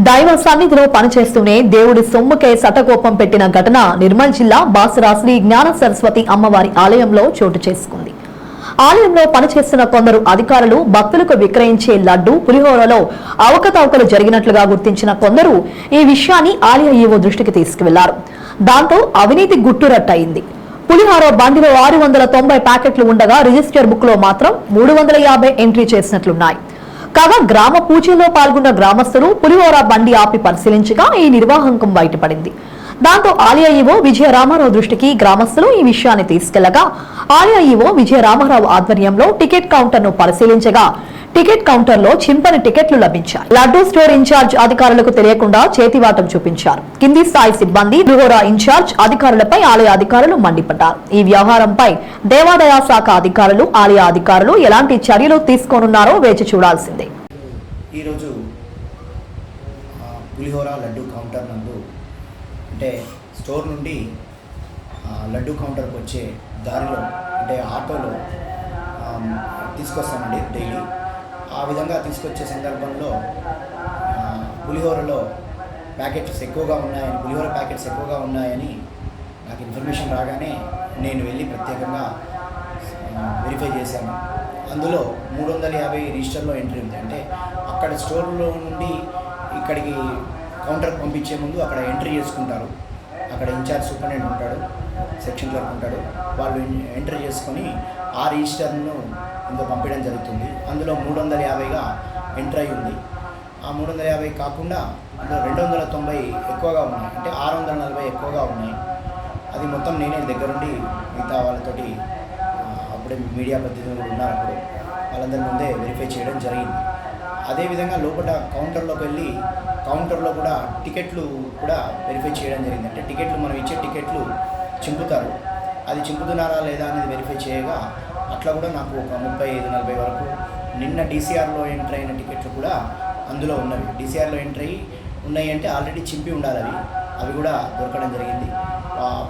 దైవ సన్నిధిలో పనిచేస్తూనే దేవుడి సొమ్ముకే శతకోపం పెట్టిన ఘటన నిర్మల్ జిల్లా బాసరా శ్రీ జ్ఞాన సరస్వతి అమ్మవారి ఆలయంలో చోటు చేసుకుంది. ఆలయంలో పనిచేస్తున్న కొందరు అధికారులు భక్తులకు విక్రయించే లడ్డు పులిహోరలో అవకతవకలు జరిగినట్లుగా గుర్తించిన కొందరు ఈ విషయాన్ని ఆలయ ఈవో దృష్టికి తీసుకువెళ్లారు. దాంతో అవినీతి గుట్టురట్టయింది. పులిహోర బండిలో 690 ప్యాకెట్లు ఉండగా రిజిస్టర్ బుక్ లో మాత్రం 350 ఎంట్రీ చేసినట్లున్నాయి. కాగా గ్రామ పూజలో పాల్గొన్న గ్రామస్తులు పులిహోర బండి ఆపి పరిశీలించగా ఈ నిర్వాహకం బయటపడింది. దాంతో ఆలయ ఈవో విజయ రామారావు దృష్టికి గ్రామస్తులు ఈ విషయాన్ని తీసుకెళ్లగా ఆలయ ఈవో విజయ రామారావు ఆధ్వర్యంలో టికెట్ కౌంటర్ ను పరిశీలించగా టికెట్ కౌంటర్ లో చింపని టికెట్లు లభించాయి. లడ్డూ స్టోర్ ఇన్ఛార్జ్ అధికారులకు తెలియకుండా చేతివాటం చూపించారు. కింది స్థాయి సిబ్బంది పులిహోర ఇన్ఛార్జ్ అధికారులపై ఆలయ అధికారులు మండిపడ్డారు. ఈ వ్యవహారంపై దేవాదాయ శాఖ అధికారులు ఆలయ అధికారులు ఎలాంటి చర్యలు తీసుకోనున్నారో వేచి చూడాల్సిందే. ఈరోజు పులిహోర లడ్డూ కౌంటర్ నందు అంటే స్టోర్ నుండి లడ్డూ కౌంటర్కి వచ్చే దారిలో అంటే ఆటోలో తీసుకొస్తామండి డైలీ. ఆ విధంగా తీసుకొచ్చే సందర్భంలో పులిహోరలో ప్యాకెట్స్ ఎక్కువగా ఉన్నాయని పులిహోర ప్యాకెట్స్ ఎక్కువగా ఉన్నాయని నాకు ఇన్ఫర్మేషన్ రాగానే నేను వెళ్ళి ప్రత్యేకంగా వెరిఫై చేశాను. అందులో 350 రిజిస్టర్లో ఎంట్రీ ఉంది. అంటే అక్కడ స్టోర్లో నుండి ఇక్కడికి కౌంటర్కి పంపించే ముందు అక్కడ ఎంట్రీ చేసుకుంటారు. అక్కడ ఇన్ఛార్జ్ సూపరింటెండెంట్ ఉంటాడు, సెక్షన్ క్లర్క్ ఉంటాడు. వాళ్ళు ఎంట్రీ చేసుకొని ఆ రిజిస్టర్ను ఇందులో పంపించడం జరుగుతుంది. అందులో 350గా ఎంట్రీ అయి ఉంది. ఆ 350 కాకుండా అందులో 290 ఎక్కువగా ఉన్నాయి, అంటే 640 ఎక్కువగా ఉన్నాయి. అది మొత్తం నేనే దగ్గరుండి మిగతా వాళ్ళతోటి అప్పుడే మీడియా ప్రతినిధులు ఉన్నారు, అప్పుడు వాళ్ళందరి ముందే వెరిఫై చేయడం జరిగింది. అదేవిధంగా లోపల కౌంటర్లోకి వెళ్ళి కౌంటర్లో కూడా టికెట్లు కూడా వెరిఫై చేయడం జరిగింది. అంటే టికెట్లు మనం ఇచ్చే టికెట్లు చింపుతారు, అది చింపుతున్నారా లేదా అనేది వెరిఫై చేయగా అట్లా కూడా నాకు ఒక 35-40 వరకు నిన్న డీసీఆర్లో ఎంట్రీ అయిన టికెట్లు కూడా అందులో ఉన్నవి. డీసీఆర్లో ఎంట్రీ ఉన్నాయి అంటే ఆల్రెడీ చింపి ఉండాలి, అవి కూడా దొరకడం జరిగింది.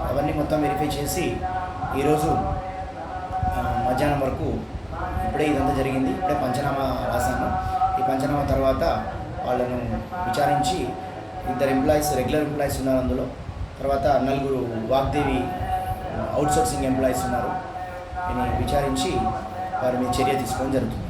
అవన్నీ మొత్తం వెరిఫై చేసి ఈరోజు మధ్యాహ్నం వరకు ఇప్పుడే ఇదంతా జరిగింది. ఇప్పుడే పంచనామా రాశాను. ఈ పంచనామా తర్వాత వాళ్ళను విచారించి 2 ఎంప్లాయీస్ రెగ్యులర్ ఎంప్లాయీస్ ఉన్నారు అందులో. తర్వాత 4 వాగ్దేవి అవుట్సోర్సింగ్ ఎంప్లాయీస్ ఉన్నారు. నేను విచారించి వారి మీద చర్య తీసుకోవడం జరుగుతుంది.